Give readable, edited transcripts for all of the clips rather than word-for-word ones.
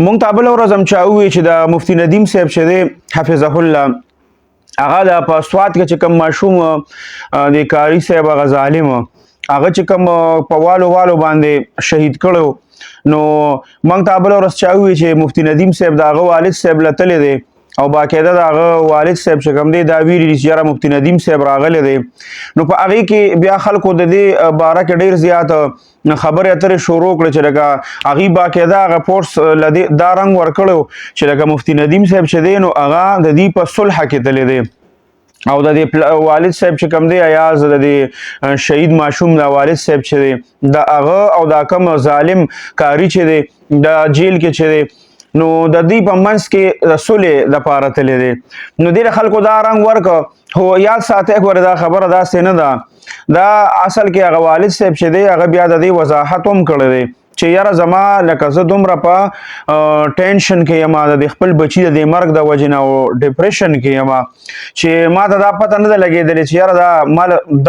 مونږ ته بله ورځ هم چا ووایي چې د مفتي ندیم صاحب چې دی حفظه الله هغه د په سوات کې چې کوم ماشوم د کاري صاحب هغه ظالم هغه چې کوم په والو باندې شهید کړو نو مونږ ته بله ورځ چا ووایي چې مفتي ندیم صاحب د هغه والد صاحب لتلی دی او باقاعده د هغه والد صاحب چې کوم دی دا ویلي دي چې یاره مفتي ندیم صاحب راغلی دی نو په هغې کې بیا خلکو د دې باره کې ډېر زیات خبرې اترې شروع کړې چې لکه هغې باقاعده هغه پورس دا رنګ ورکړی چې لکه مفتي ندیم صاحب چې دی نو هغه د دې په صلحه کې تللی دی او د دې والد صاحب چې کوم دی ایاز د دې شهید ماشوم د والد صاحب چې دی د هغه او دا کوم ظالم کاري چې دی د جیل کې چې دی نو د دې په منځ کې د صلحې دپاره تللی دی نو دې خلکو دا رنګ ورکړه خو یاد ساتئ ګوره دا خبره داسې نه ده دا اصل کې هغه والد صاحب چې دی هغه بیا د دې وضاحت هم کړی دی چې یاره زما لکه زه دومره په ټینشن کې یم د خپل بچي د دې مرګ د وجې نه او ډپریشن کې یم چې ما ته دا پته نه ده لګېدلې چې یاره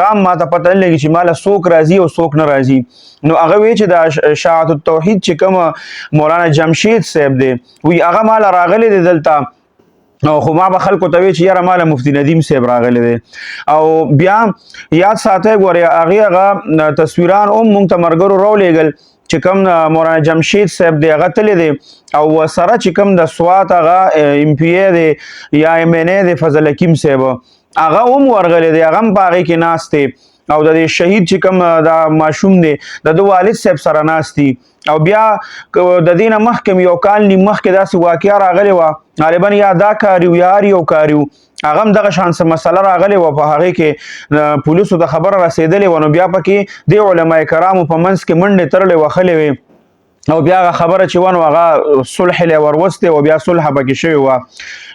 دا ما ته پته نه لګي چې ماله څوک راځي او څوک نه راځي نو هغه وی چې د شاعت التوحید چې کوم مولانا جمشید صاحب دی وی هغه ماله راغلی دی دلته خو ما به خلکو ته وی چې یاره ماله مفتي ندیم صاحب راغلی دی او بیا یاد ساتئ ګورئ هغه تصویران هم موږ ته ملګرو راولېږل چې کوم مولانا جمشید صاحب دی هغه تللی دی او سره چې کوم د سوات هغه ایم پی ای دی یا ایم این ای دی فضل حکیم صاحب هغه هم ورغلی دی هغه هم په هغې کې ناست دی او د شهید چې کوم دا ماشوم دی د والد صاحب سره ناست دي او بیا د دې نه مخکې یو کال نیم مخکې داسې واقعه راغلې وه غالبا یا دا کاري و یا هر یو کاري و هغه هم دغه شان څه مسله راغلې وه په هغې کې پولیسو ته خبره رسېدلې وه نو بیا پکې د علما کرامو په منځ کې منډې تړلې وهلې وې او بیا هغه خبره چې ونه هغه صلح یې وروستې او بیا صلح پکې شوې وه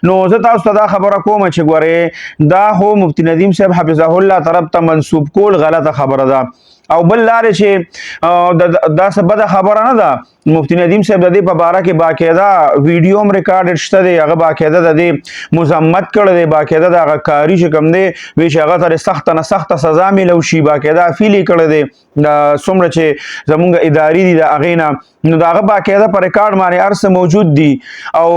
نو زه تاسو ته دا خبره کوم چې ګورې دا خو مفتي ندیم صاحب حفظه الله طرف ته منسوب کول غلطه خبره ده او بل لارې چې دا څه بده خبره نه ده مفتي ندیم صاحب د دې په باره کې باقاعده ویډیو هم ریکارډډ شته دی هغه باقاعده د دې مذمت کړی دی باقاعده د هغه کاري چې کوم دی وایي چې هغه ته سخته نه سخته سزا میلو شي باقاعده اپیل یې کړی دی څومره چې زمونږ اداري دي د هغې نه نو د هغه باقاعده په ریکارډ باندې هر څه موجود دي او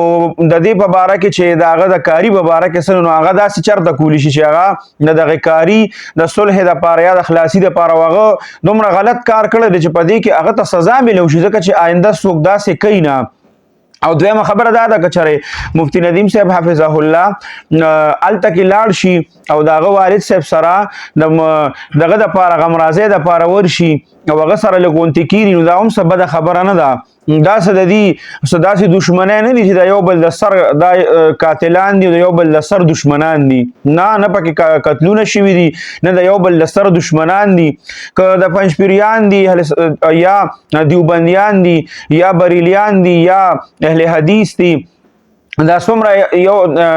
د دې په باره کې چې د هغه د کاري په باره کې څه نو هغه داسې چرته کولی شي چې هغه د دغه کاري د صلح دپاره یا د خلاصي دپاره هغه دومره غلط کار کړی دی چې په دې کې هغه ته سزا میلو شي ځکه چې آینده څوک داسې کوي نه او دویمه خبره دا ده که چېرې مفتي ندیم صاحب حفظه الله هلته کې لاړ شي او د هغه والد صاحب سره دغه دپاره غمرازۍ دپاره ورشي او هغه سره لږ غونتې کېږي نو دا هم څه بده خبره نه ده دا څه د دې څه داسې دشمنۍ نه دي چې د یو بل د سر دا قاتلان دي د یو بل د سر دشمنان دي نه پکې قتلونه شوي دي نه د یو بل د سر دشمنان دي که د پنجپیریان دي یا دیوبندیان دي یا بریلیان دي یا اهل حدیث دي دا څومره یو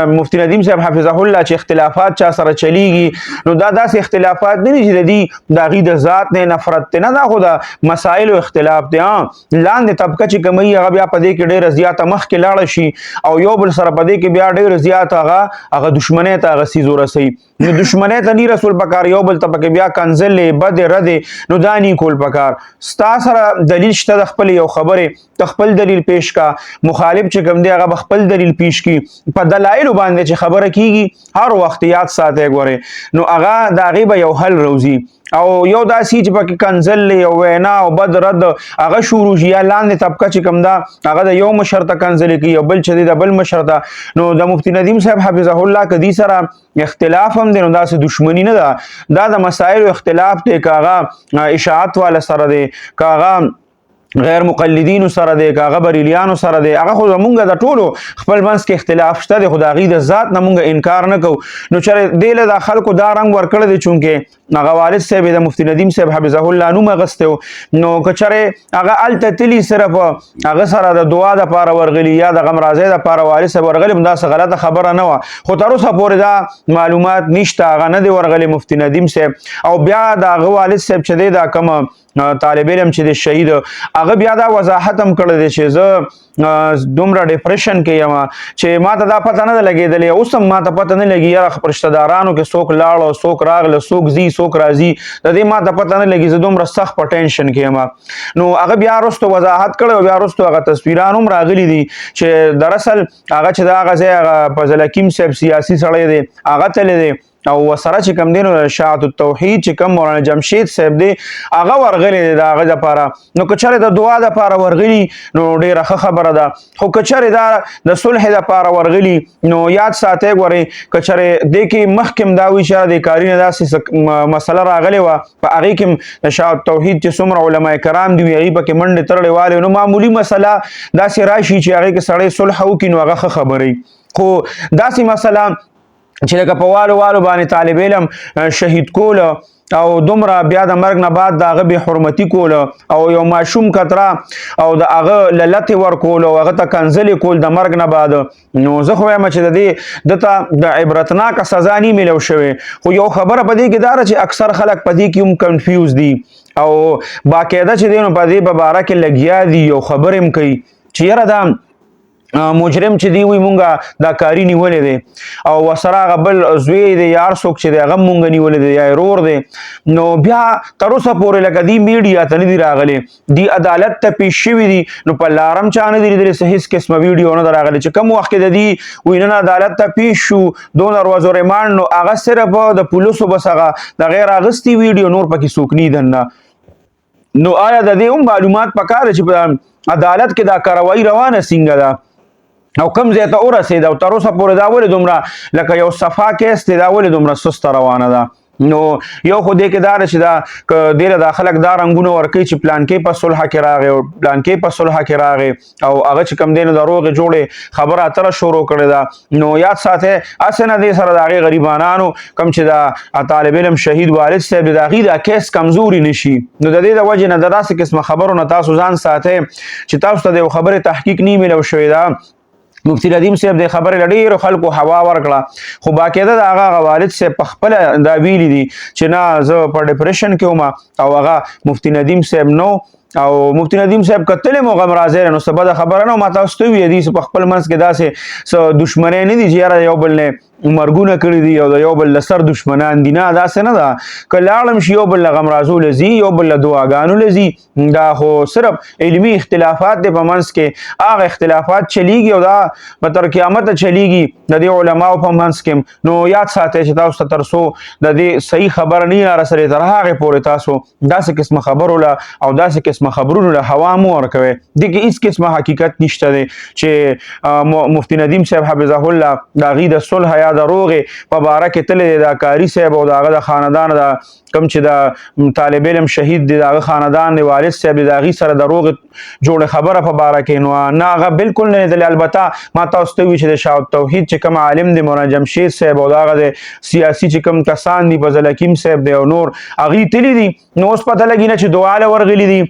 مفتي ندیم صاحب حفظه الله چې اختلافات چا سره چلیږي نو دا داسې اختلافات نه دي چې د دې د هغې د ذات نه نفرت دی نه دا خو د مسایلو اختلاف دی لاندې طبقه چې کوم هغه بیا په دې کې ډېره زیاته مخکې لاړه شي او یو بل سره په دې کې بیا ډېره زیاته هغه دشمنۍ ته هغه څیز ورسوي نو دشمنۍ ته نی رسول پکار یو بل ته پکې بیا کنځلې بدې ردې نو دا نی کول پکار ستا سره دلیل شته د خپل یو خبرې ته خپل دلیل پیش کا مخالف چې کوم دی هغه خپل دلیل پیش کی په دلایلو باندې چې خبره کیږي هر وخت یاد ساتئ ګورئ نو هغه د هغې به یو حل روزي او یو داسې چې پکې کنځلې او وینا او بد رد هغه شروع شي یا لاندې طبقه چې کوم ده هغه د یو مشر ته کنځلې کوي او بل چې دی د بل مشر ته نو د مفتي ندیم صاحب حفظه الله که دې سره اختلاف هم دی نو داسې دشمني نه ده دا د مسایلو اختلاف دی که هغه اشاعت والا سره دی که هغه غیر مقلدینو سره دی که هغه بریلیانو سره دی هغه خو زمونږ د ټولو خپل منځ کې اختلاف شته دی خو د هغې د ذات نه مونږ انکار نه کوو نو چېرې دې له دا خلکو دا رنګ ورکړی دی چونکې هغه والد صاحب د مفتي ندیم صاحب حفظه الله نوم اخیستی و نو که چېرې هغه هلته تلي صرف هغه سره د دعا دپاره ورغلي یا د غمرازۍ دپاره والد صاحب ورغلي هم داسې غلطه خبره نه وه خو تر اوسه پورې دا معلومات نشته هغه نه دی ورغلی مفتي ندیم صاحب او بیا د هغه والد صاحب چې دی دا کومه طالب علم چې د شهید هغه بیا دا وضاحت هم کړی دی چې زه دومره ډپریشن کې یم چې ما ته دا پته نه ده لګېدلې، اوس هم ما ته پته نه لګي یاره په رشته دارانو کې څوک لاړه څوک راغله څوک ځي څوک راځي، د دې ما ته پته نه لګي، زه دومره سخت په ټینشن کې یم. نو هغه بیا وروسته وضاحت کړی او بیا وروسته هغه تصویران هم راغلي دي چې دراصل هغه چې د هغه ځای هغه فضل حکیم صاحب سیاسي سړی دی هغه تللی دی او ورسره چې کوم دی نو شاعت التوحید چې کوم مولانا جمشید صاحب دی هغه ورغلی دی د هغه دپاره. نو که چېرې د دعا دپاره ورغلي نو ډېره ښه خبره ده، خو که چېرې دا د صلح دپاره ورغلي نو یاد ساتئ ګورئ که چېرې دې کې مخکې هم دا وي چې د کاري نه داسې مسله راغلې وه په هغې کې هم د شاعت التوحید چې څومره علما کرام دي هغوی پکې منډې ترړې والې نو معمولي مسله داسې راشي چې هغې کې سړی صلح وکړي نو هغه ښه خبرې، خو داسې مسله چې لکه په والو باندې طالب علم شهید کول او دومره بیا د مرګ نه بعد د هغه بې حرمتي کول او یو ماشوم کتره او د هغه للتې ورکول او هغه ته کنځلې کول د مرګ نه بعد، نو زه خو وایم چې د دې دته د عبرتناکه سزا نه میلو شوې. خو یو خبره په دې کې دا ده چې اکثر خلک په دې کې هم کنفیوز دي او باقاعده چې دی نو په دې باره کې لګیا دي یو خبرې هم کوي چې یاره دا مجرم چې دی وی مونږه دا کاری نیولې دی او ورسره هغه بل زوی دی یا هر څوک چې دی هغه مونږ نیولې دی یا ورور دی، نو بیا تر اوسه پورې لکه دی میډیا ته نه دي راغلی، دی عدالت ته پیش شوي دي نو په لاره هم چا نه دي لیدلې څه هېڅ قسمه ویډیو نه ده راغلی چې کوم وخت کې د دې وی نن عدالت ته پیش شو 2 ورځو ریمانډ نو هغه صرف د پولیسو بس هغه د غیر اغستې ویډیو نور پکې څوک نه دننه. نو آیا د دې هم معلومات پکار چې په عدالت کې دا کاروایي روانه څنګه ده او کم ځای ته ورسېده او تر اوسه پورې دا ولې دومره لکه یو صفا کیس دی دا ولې دومره سسته روانه ده. نو یو خو دې کې دا ده چې دا که دې له دا خلک دا رنګونه ورکوي چې پلانکې په صلحه کې راغی او پلانکې په صلحه کې راغی او هغه چې کوم دی نو د روغې جوړې خبره اتره شروع کړې ده. نو یاد ساتئ هسې نه دې سره د هغې غریبانانو کوم چې د طالب علم شهید والد صاحب د هغې دا کیس کمزوري نه شي، نو د دې د وجې نه د داسې قسمه خبرو نه تاسو ځان ساتئ چې تاسو ته د یو خبرې تحقیق نه میلو شوی ده. مفتی ندیم صاحب د خبرې له ډېرو خلکو هوا ورکړه خو باقاعده د هغه والد صاحب په خپله دا ویلي دي چې نه زه په ډپریشن کې وم او هغه مفتی ندیم صاحب نو او مفتی ندیم صاحب کتلې مو غم راځي نو څه بده خبره نه ما تاسو ته ویل دي په خپل منځ کې داسې څه دشمنۍ نه دي چې یاره یو بل نه مرګونه کړي دي او د یو بل له سر دشمنان دي، نه داسې نه ده که لاړم شي یو بل له غمرازو له ځي یو بل له دعاګانو له ځي، دا خو صرف علمي اختلافات دی په منځ کې هغه اختلافات چلیږي او دا به تر قیامته چلیږي د دې علماو په منځ کې. نو یاد ساتئ چې تاسو ته تر څو د دې صحیح خبره نه رارسېدې تر هغې پورې تاسو داسې قسمه خبرو له او داسې قسمه خبرونو له هوا مه ورکوئ. دې کې هېڅ قسمه حقیقت نشته دی چې مفتی ندیم صاحب حفظه الله د هغې د صلح یا د روغې په باره کې تللی دی دا کاري صاحب او د هغه د خاندان د کوم چې د طالب علم شهید دی د هغه خاندان دی والد صاحب دی د هغې سره د روغې جوړې خبره په باره کې نو نه هغه بلکل نه لیدلې. البته ما تاسو ته وي چې د شاعت توحید چې کوم عالم دی مولانا جمشید صاحب او د هغه د سیاسي چې کوم کسان دي فضل حکیم صاحب دی او نور هغې تللي دي نو اوس پته لګي نه چې دعا له ورغلي دي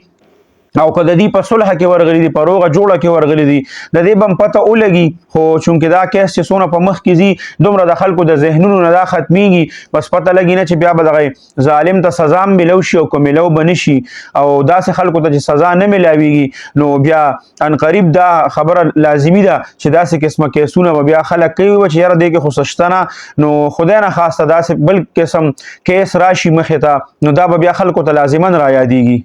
او که د دې په صلح کې ورغلي دي په روغه جوړه کې ورغلي دي د دې به هم پته ولګي، خو چونکې دا کیس چې څونه په مخ کې ځي دومره د خلکو د ذهنونو نه دا ختمیږي بس پته لګي نه چې بیا به دغه ظالم ته سزا هم میلو شي او که میلو به نه شي او داسې خلکو ته چې سزا نه میلاویږي نو بیا عنقریب دا خبره لازمي ده چې داسې قسمه کیسونه به بیا خلک کوي چې یاره دې کې خو څه شته نه، نو خدای نه خواسته داسې بل قسم کیس راشي مخې ته نو دا به بیا خلکو ته لازما را یادېږي.